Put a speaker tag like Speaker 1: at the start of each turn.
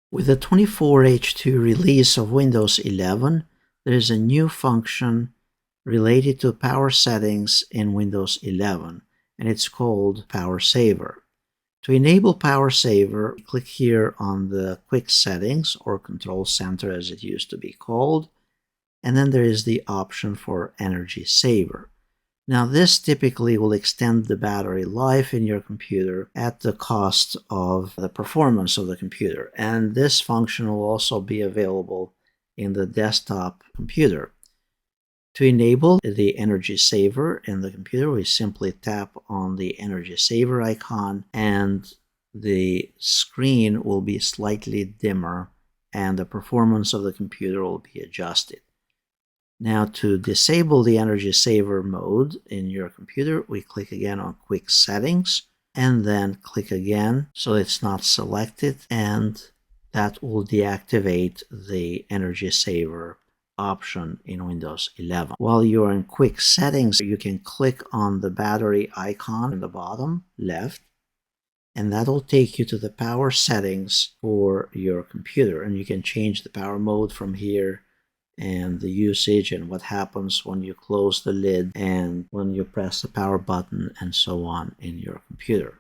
Speaker 1: With the 24H2 release of Windows 11, there is a new function related to power settings in Windows 11, and it's called Power Saver. To enable Power Saver, click here on the Quick Settings, or Control Center as it used to be called, and then there is the option for Energy Saver. Now this typically will extend the battery life in your computer at the cost of the performance of the computer, and this function will also be available in the desktop computer. To enable the Energy Saver in the computer, we simply tap on the Energy Saver icon and the screen will be slightly dimmer and the performance of the computer will be adjusted. Now to disable the Energy Saver mode in your computer, we click again on Quick Settings and then click again so it's not selected, and that will deactivate the Energy Saver option in Windows 11. While you're in Quick Settings, you can click on the battery icon in the bottom left, and that'll take you to the power settings for your computer, and you can change the power mode from here and the usage and what happens when you close the lid and when you press the power button and so on in your computer.